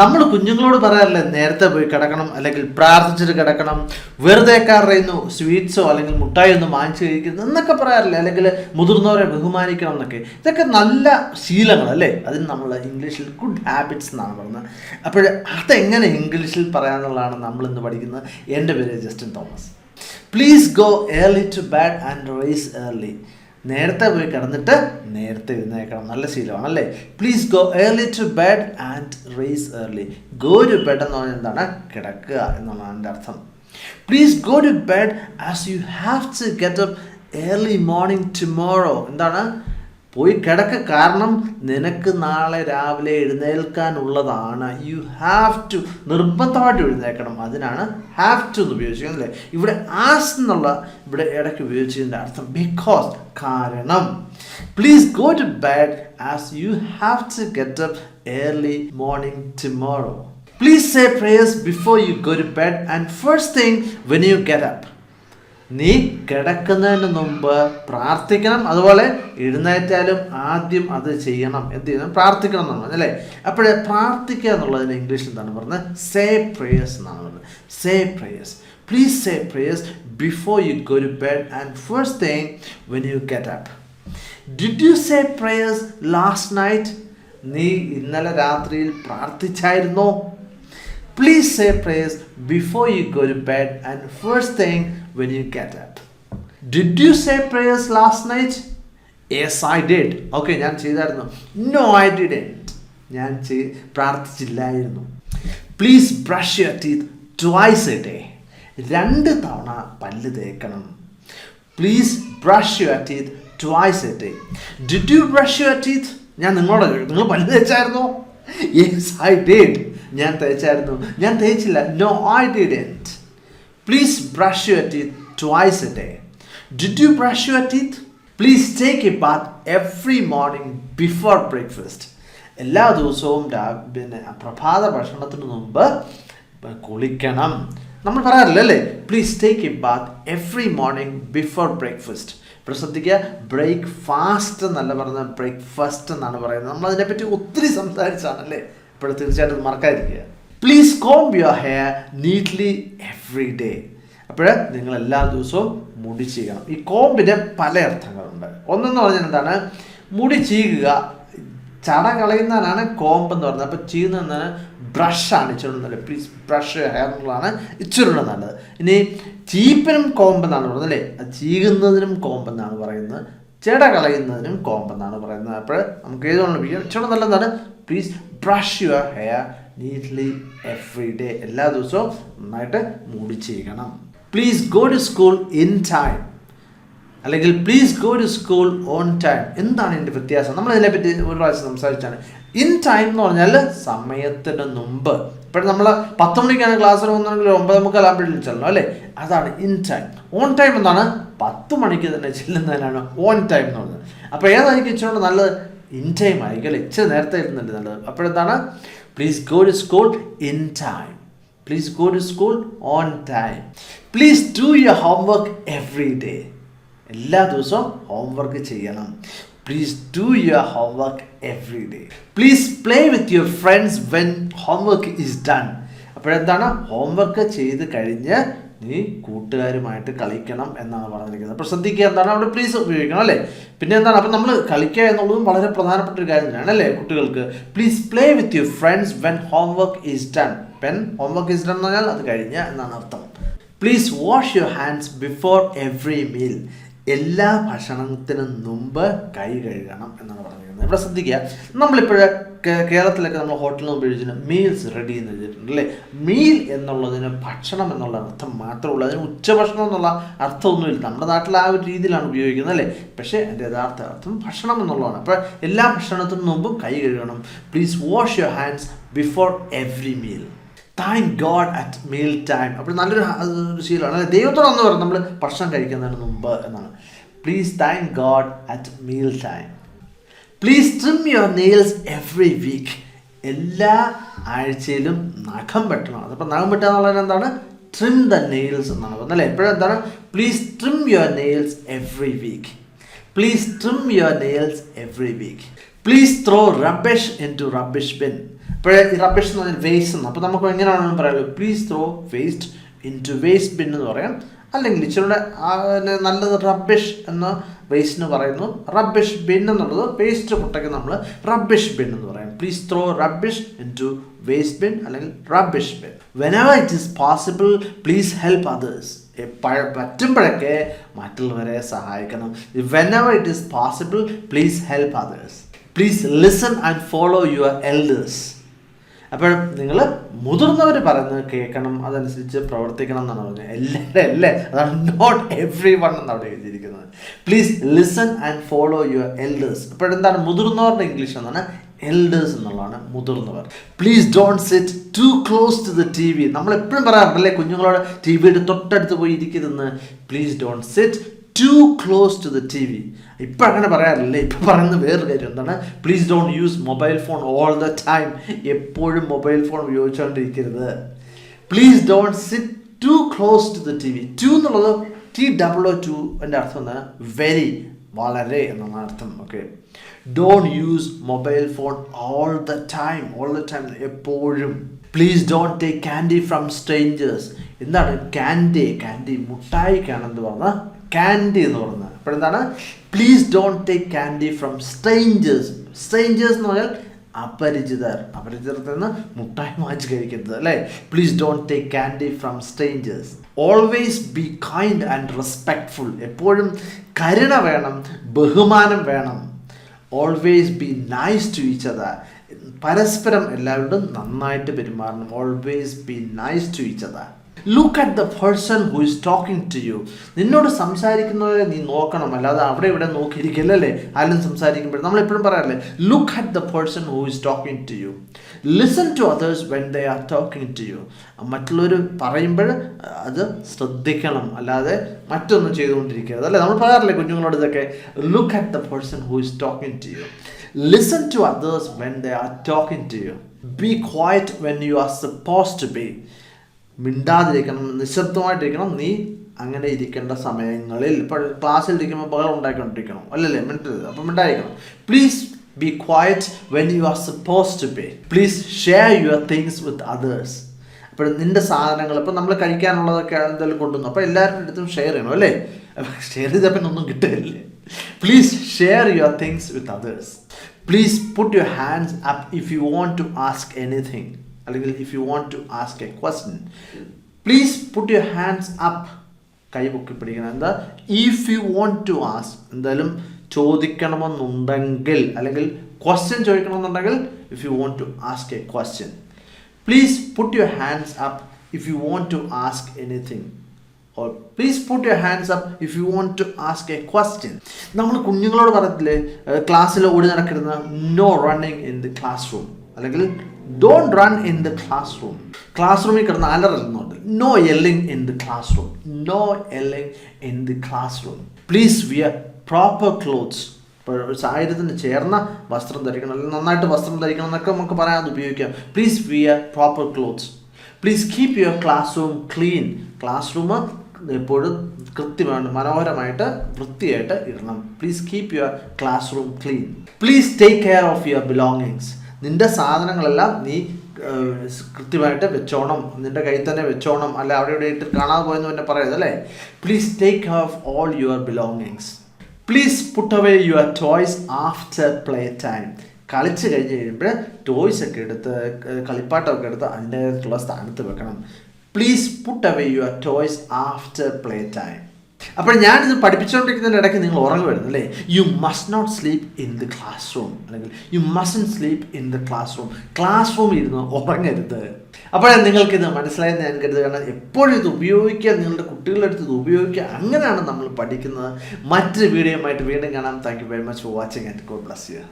നമ്മൾ കുഞ്ഞുങ്ങളോട് പറയാറില്ലേ നേരത്തെ പോയി കിടക്കണം, അല്ലെങ്കിൽ പ്രാർത്ഥിച്ചിട്ട് കിടക്കണം, വെറുതെ പറയുന്നു സ്വീറ്റ്സോ അല്ലെങ്കിൽ മുട്ടായി ഒന്നും വാങ്ങിച്ചു കഴിക്കുന്നു എന്നൊക്കെ പറയാറില്ലേ, അല്ലെങ്കിൽ മുതിർന്നവരെ ബഹുമാനിക്കണം എന്നൊക്കെ. ഇതൊക്കെ നല്ല ശീലങ്ങൾ അല്ലേ? അതിന് നമ്മൾ ഇംഗ്ലീഷിൽ ഗുഡ് ഹാബിറ്റ്സ് എന്നാണ് പറയുന്നത്. അപ്പോൾ അതെങ്ങനെ ഇംഗ്ലീഷിൽ പറയാമെന്നുള്ളതാണ് നമ്മൾ ഇന്ന് പഠിക്കുന്നത്. എൻ്റെ പേര് Justin Thomas. Please go early to bed and rise early. നേരത്തെ പോയി കിടന്നിട്ട് നേരത്തെ എഴുന്നേൽക്കണം, നല്ല ശീലമാണ് അല്ലേ? Please go early to bed and rise early. Go to bed എന്ന് പറഞ്ഞാൽ എന്താണ്? കിടക്കുക എന്നുള്ളതാണ് എൻ്റെ അർത്ഥം. Please go to bed as you have to get up early morning tomorrow. എന്താണ്? പോയി കിടക്ക, കാരണം നിനക്ക് നാളെ രാവിലെ എഴുന്നേൽക്കാനുള്ളതാണ്. യു ഹാവ് ടു, നിർബന്ധമായിട്ട് എഴുന്നേൽക്കണം. അതിനാണ് ഹാവ് ടു എന്ന് ഉപയോഗിക്കുന്നത് അല്ലേ? ഇവിടെ ആസ് എന്നുള്ള ഇവിടെ ഇടയ്ക്ക് ഉപയോഗിച്ചതിൻ്റെ അർത്ഥം ബിക്കോസ്, കാരണം. Please go to bed as you have to get up early morning tomorrow. Please say prayers before you go to bed and first thing when you get up. നീ കിടക്കുന്നതിന് മുമ്പ് പ്രാർത്ഥിക്കണം, അതുപോലെ എഴുന്നേറ്റാലും ആദ്യം അത് ചെയ്യണം. എന്ത് ചെയ്യണം? പ്രാർത്ഥിക്കണം എന്നാണ് പറഞ്ഞത് അല്ലേ? അപ്പോഴേ പ്രാർത്ഥിക്കുക എന്നുള്ളതിന് ഇംഗ്ലീഷിൽ എന്താണ് പറഞ്ഞത്? സേ പ്രേയേഴ്സ് എന്നാണ് പറഞ്ഞത്. Say prayers. Please say prayers before you go to bed and first thing when you get up. Did you say prayers last night? നീ ഇന്നലെ രാത്രിയിൽ പ്രാർത്ഥിച്ചായിരുന്നോ? Please say prayers before you go to bed and first thing when you get up. Did you say prayers last night? Yes, I did. Okay, ഞാൻ ചെയ്തായിരുന്നു. No, I didn't. ഞാൻ പ്രാർത്ഥിച്ചില്ലായിരുന്നു. Please brush your teeth twice a day. 2 തവണ പല്ല് തേക്കണം. Please brush your teeth twice a day. Did you brush your teeth? ഞാൻ നിങ്ങളോട് ചോദിച്ചു, നിങ്ങൾ പല്ല് തേച്ചായിരുന്നോ? Yes, I did. ഞാൻ തേച്ചായിരുന്നു. ഞാൻ തേച്ചില്ല. No, I didn't. Please brush your teeth twice a day. Did you brush your teeth? Please take a bath every morning before breakfast. എല്ലാ ദിവസവും പിന്നെ പ്രഭാത ഭക്ഷണത്തിന് മുമ്പ് കുളിക്കണം. നമ്മൾ പറയാറില്ല അല്ലേ? Please take a bath every morning before breakfast. ഇപ്പോൾ ശ്രദ്ധിക്കുക, ബ്രേക്ക്ഫാസ്റ്റ് എന്നല്ല പറയുന്നത്, ബ്രേക്ക്ഫാസ്റ്റ് എന്നാണ് പറയുന്നത്. നമ്മൾ അതിനെപ്പറ്റി ഒത്തിരി സംസാരിച്ചാണല്ലേ? ഇപ്പോൾ തീർച്ചയായിട്ടും ഇത് മറക്കാതിരിക്കുക. Please comb your hair neatly every day. അപ്പോൾ നിങ്ങൾ എല്ലാ ദിവസവും മുടി ചീകണം. ഈ കോമ്പിന് പല അർത്ഥങ്ങളുണ്ട്. ഒന്നെന്ന് പറഞ്ഞാൽ എന്താണ്? മുടി ചീകുക, ചട കളയുന്നതിനാണ് കോമ്പ് എന്ന് പറയുന്നത്. അപ്പോൾ ചീകുന്നതാണ് ബ്രഷാണ് ഇച്ചിരി നല്ലത്. പ്ലീസ് ബ്രഷ് ഹെയർ എന്നുള്ളതാണ് ഇച്ചിരി നല്ലത്. ഇനി ചീപ്പിനും കോമ്പെന്നാണ് പറയുന്നത് അല്ലേ? ചീകുന്നതിനും കോമ്പെന്നാണ് പറയുന്നത്, ചെട കളയുന്നതിനും കോമ്പെന്നാണ് പറയുന്നത്. അപ്പോൾ നമുക്ക് ഏതുകൊണ്ട് ഇച്ചിരി നല്ലതാണ്. Please brush your hair neatly every day. എല്ലാ ദിവസവും നന്നായിട്ട് മുടി ചെയ്യണം. Please go to school in time, അല്ലെങ്കിൽ please go to school on time. എന്താണ് ഇതിൻ്റെ വ്യത്യാസം? നമ്മൾ ഇതിനെപ്പറ്റി ഒരു പ്രാവശ്യം സംസാരിച്ചാണ്. ഇൻ ടൈം എന്ന് പറഞ്ഞാൽ സമയത്തിന് മുമ്പ്. ഇപ്പോഴും നമ്മൾ 10 മണിക്കാണ് ക്ലാസ്സിൽ പോകുന്നതെങ്കിൽ 9:45 ചെല്ലണം അല്ലേ? അതാണ് ഇൻ ടൈം. ഓൺ ടൈം എന്താണ്? 10 മണിക്ക് തന്നെ ചെല്ലുന്നതിനാണ് ഓൺ ടൈം എന്ന് പറയുന്നത്. അപ്പോൾ ഏതായിരിക്കും ഇച്ചിരി നല്ലത്? ഇൻ ടൈം ആയിരിക്കും അല്ലേ? ഇച്ചിരി നേരത്തെ ഇരുന്നുണ്ട് നല്ലത്. അപ്പോഴെന്താണ്? Please go to school in time. Please go to school on time. Please do your homework every day. എല്ലാ ദിവസവും ഹോംവർക്ക് ചെയ്യണം. Please do your homework every day. Please play with your friends when homework is done. അപ്പോഴെന്താണ്? Homework ചെയ്ത് കഴിഞ്ഞ് നീ കൂട്ടുകാരുമായിട്ട് കളിക്കണം എന്നാണ് പറഞ്ഞിരിക്കുന്നത്. അപ്പോൾ ശ്രദ്ധിക്കുക, എന്താണ് അവിടെ പ്ലീസ് ഉപയോഗിക്കണം അല്ലേ? പിന്നെ എന്താണ്? അപ്പം നമ്മൾ കളിക്കുക എന്നുള്ളതും വളരെ പ്രധാനപ്പെട്ട ഒരു കാര്യം തന്നെയാണ് അല്ലേ കുട്ടികൾക്ക്? Please play with your friends when homework is done. When homework is done എന്ന് പറഞ്ഞാൽ അത് കഴിഞ്ഞ എന്നാണ് അർത്ഥം. Please wash your hands before every meal. എല്ലാ ഭക്ഷണത്തിനും മുമ്പ് കൈ കഴുകണം എന്നാണ് പറഞ്ഞിരിക്കുന്നത്. ഇവിടെ ശ്രദ്ധിക്കുക, നമ്മളിപ്പോഴേ കേരളത്തിലൊക്കെ നമ്മൾ ഹോട്ടലിൽ നിന്ന് ഉപയോഗിച്ചിട്ട് മീൽസ് റെഡി എന്ന് എഴുതിയിട്ടുണ്ട് അല്ലേ? മീൽ എന്നുള്ളതിന് ഭക്ഷണം എന്നുള്ള അർത്ഥം മാത്രമേ ഉള്ളൂ. അതിന് ഉച്ചഭക്ഷണം എന്നുള്ള അർത്ഥമൊന്നുമില്ല. നമ്മുടെ നാട്ടിൽ ആ ഒരു രീതിയിലാണ് ഉപയോഗിക്കുന്നത് അല്ലേ? പക്ഷേ എൻ്റെ യഥാർത്ഥ അർത്ഥം ഭക്ഷണം എന്നുള്ളതാണ്. അപ്പോൾ എല്ലാ ഭക്ഷണത്തിനും മുമ്പും കൈ കഴുകണം. Please wash your hands before every meal. Thank God at meal time. അപ്പോൾ നല്ലൊരു ശീലമാണ് അല്ലെ? ദൈവത്തോടെന്ന് പറയും നമ്മൾ ഭക്ഷണം കഴിക്കുന്നതിന് മുമ്പ് എന്നാണ്. Please thank God at meal time. Please trim your nails every week. എല്ലാ ആഴ്ചയിലും നഖം വെട്ടണം. അതപ്പോൾ നഖം വെട്ടുക എന്നുള്ളത് എന്താണ്? ട്രിം ദ നെയിൽസ് എന്നാണ് പറയുന്നത് അല്ലേ? എപ്പോഴെന്താണ്? Please trim your nails every week. Please trim your nails every week. Please throw rubbish into rubbish bin. ഇപ്പോഴേ റബ്ബിഷ് എന്ന് പറഞ്ഞാൽ വേസ്റ്റ് എന്ന്. അപ്പോൾ നമുക്ക് എങ്ങനെയാണെന്ന് പറയാമല്ലോ, please throw waste into waste bin എന്ന് പറയാം. അല്ലെങ്കിൽ ഇച്ചിരുടെ നല്ലത് റബ്ബിഷ് എന്ന വേസ്റ്റിന് പറയുന്നു. റബ്ബിഷ് ബിൻ എന്നുള്ളത് വേസ്റ്റ് കുട്ടയ്ക്ക് നമ്മൾ റബ്ബിഷ് ബിൻ എന്ന് പറയാം. Please throw rubbish into waste bin അല്ലെങ്കിൽ rubbish bin. Whenever it is possible please help others. പറ്റുമ്പോഴൊക്കെ മറ്റുള്ളവരെ സഹായിക്കണം. Whenever it is possible please help others. Please listen and follow your elders. അപ്പോൾ നിങ്ങൾ മുതിർന്നവർ പറയുന്നത് കേൾക്കണം, അതനുസരിച്ച് പ്രവർത്തിക്കണം എന്നാണ് പറഞ്ഞത്. എല്ലാവരും അല്ലേ, അതാണ് നോട്ട് എവ്രി വൺ എന്ന് അവിടെ എഴുതിയിരിക്കുന്നത്. Please listen and follow your elders. അപ്പോഴെന്താണ് മുതിർന്നവരുടെ ഇംഗ്ലീഷ് എന്നാണ് എൽഡേഴ്സ് എന്നുള്ളതാണ് മുതിർന്നവർ. Please don't sit too close to the T V. നമ്മളെപ്പോഴും പറയാറുണ്ടല്ലേ കുഞ്ഞുങ്ങളോട് ടി വിയുടെ തൊട്ടടുത്ത് പോയി ഇരിക്കരുതെന്ന്. Please don't sit too close to the T V. ഇപ്പം അങ്ങനെ പറയാറില്ലേ. ഇപ്പം പറയുന്ന വേറൊരു കാര്യം എന്താണ്, please don't use mobile phone all the time. എപ്പോഴും മൊബൈൽ ഫോൺ ഉപയോഗിച്ചുകൊണ്ടിരിക്കരുത്. Please don't sit too close to the T V. Too എന്നുള്ളത് TOO എൻ്റെ അർത്ഥം എന്താണ്, വെരി, വളരെ എന്നാണ് അർത്ഥം. Okay, don't use mobile phone all the time. എപ്പോഴും. Please don't take candy from strangers. എന്താണ് ക്യാൻഡി? മുട്ടായിക്കാണ് എന്ത് പറഞ്ഞാൽ ക്യാൻഡി എന്ന് പറയുന്നത്. അപ്പോഴെന്താണ്, please don't take candy from strangers. Strangers എന്ന് പറഞ്ഞാൽ അപരിചിതത്തിൽ നിന്ന് മുട്ടായി വാങ്ങിച്ച് കഴിക്കരുത് അല്ലേ. Please don't take candy from strangers. Always be kind and respectful. എപ്പോഴും കരുണ വേണം, ബഹുമാനം വേണം. Always be nice to each other. പരസ്പരം എല്ലാവരോടും നന്നായിട്ട് പെരുമാറണം. Always be nice to each other. Look at the person who is talking to you. നിന്നോട് സംസാരിക്കുന്നവരെ നീ നോക്കണം, അല്ലാതെ അവിടെ ഇവിടെ നോക്കിയിരിക്കില്ലല്ലേ. ആരും സംസാരിക്കുമ്പോൾ നമ്മളെപ്പോഴും പറയാറില്ലേ, look at the person who is talking to you. Listen to others when they are talking to you. മറ്റുള്ളവർ പറയുമ്പോൾ അത് ശ്രദ്ധിക്കണം, അല്ലാതെ മറ്റൊന്നും ചെയ്തുകൊണ്ടിരിക്കരുത് അല്ലേ. നമ്മൾ പറയാറില്ലേ കുഞ്ഞുങ്ങളോട് ഇതൊക്കെ, look at the person who is talking to you. Listen to others when they are talking to you. Be quiet when you are supposed to be. മിണ്ടാതിരിക്കണം, നിശബ്ദമായിട്ടിരിക്കണം നീ അങ്ങനെ ഇരിക്കേണ്ട സമയങ്ങളിൽ. ഇപ്പോൾ ക്ലാസ്സിൽ ഇരിക്കുമ്പോൾ ബഹളം ഉണ്ടാക്കിക്കൊണ്ടിരിക്കണം അല്ലല്ലേ, മിണ്ടരുത്. അപ്പം മിണ്ടായിരിക്കണം. Please be quiet when you are supposed to be. Please share your things with others. അപ്പോൾ നിൻ്റെ സാധനങ്ങൾ ഇപ്പോൾ നമ്മൾ കഴിക്കാനുള്ളതൊക്കെ എന്തെങ്കിലും കൊണ്ടുവന്നു, അപ്പോൾ എല്ലാവരുടെ അടുത്തും ഷെയർ ചെയ്യണം അല്ലേ. ഷെയർ ചെയ്തപ്പോൾ ഒന്നും കിട്ടുകയില്ലേ. Please share your things with others. Please put your hands up if you want to ask anything, അല്ലെങ്കിൽ if you want to ask a question. Please put your hands up. കൈ പൊക്കി പിടിക്കണം. എന്താ, if you want to ask, എന്തായാലും ചോദിക്കണമെന്നുണ്ടെങ്കിൽ, അല്ലെങ്കിൽ question ചോദിക്കണമെന്നുണ്ടെങ്കിൽ, if you want to ask a question. Please put your hands up if you want to ask anything. Or please put your hands up if you want to ask a question. നമ്മൾ കുഞ്ഞുങ്ങളോട് പറയത്തില്ലേ ക്ലാസ്സിൽ ഓടി നടക്കരുത്, no running in the classroom, അല്ലെങ്കിൽ don't run in the classroom. ക്ലാസ് റൂമിൽ കിടന്ന് അലറുന്നുണ്ട്. No yelling in the classroom. No yelling in the classroom. Please wear proper clothes. ഇപ്പോൾ സാഹചര്യത്തിന് ചേർന്ന വസ്ത്രം ധരിക്കണം, അല്ലെങ്കിൽ നന്നായിട്ട് വസ്ത്രം ധരിക്കണം എന്നൊക്കെ നമുക്ക് പറയാൻ അത് ഉപയോഗിക്കാം. Please wear proper clothes. Please keep your classroom clean. Classroom എപ്പോഴും കൃത്യമായിട്ട് മനോഹരമായിട്ട് വൃത്തിയായിട്ട് ഇടണം. Please keep your classroom clean. Please take care of your belongings. നിൻ്റെ സാധനങ്ങളെല്ലാം നീ കൃത്യമായിട്ട് വെച്ചോണം, നിൻ്റെ കയ്യിൽ തന്നെ വെച്ചോണം, അല്ല അവിടെ ഇവിടെ ഇട്ട് കാണാതെ പോയെന്ന് തന്നെ പറയരുത് അല്ലേ. Please take care of all your belongings. Please put away your toys after play time. കളിച്ച് കഴിഞ്ഞ് കഴിയുമ്പോൾ ടോയ്സ് ഒക്കെ എടുത്ത്, കളിപ്പാട്ടമൊക്കെ എടുത്ത് അതിൻ്റെതായിട്ടുള്ള സ്ഥാനത്ത് വെക്കണം. Please put away your toys after play time. അപ്പോൾ ഞാനിത് പഠിപ്പിച്ചുകൊണ്ടിരിക്കുന്നതിൻ്റെ ഇടയ്ക്ക് നിങ്ങൾ ഉറങ്ങുമായിരുന്നു അല്ലേ. You must not sleep in the classroom, അല്ലെങ്കിൽ you mustn't sleep in the classroom. ക്ലാസ് റൂമിൽ ഇരുന്ന് ഉറങ്ങരുത്. അപ്പോൾ നിങ്ങൾക്കിത് മനസ്സിലായെന്ന് ഞാൻ കരുതുകയാണ്. എപ്പോഴും ഇത് ഉപയോഗിക്കുക, നിങ്ങളുടെ കുട്ടികളുടെ അടുത്ത് ഇത് ഉപയോഗിക്കുക. അങ്ങനെയാണ് നമ്മൾ പഠിക്കുന്നത്. മറ്റൊരു വീഡിയോയുമായിട്ട് വീണ്ടും കാണാം. Thank you very much for watching and God bless you.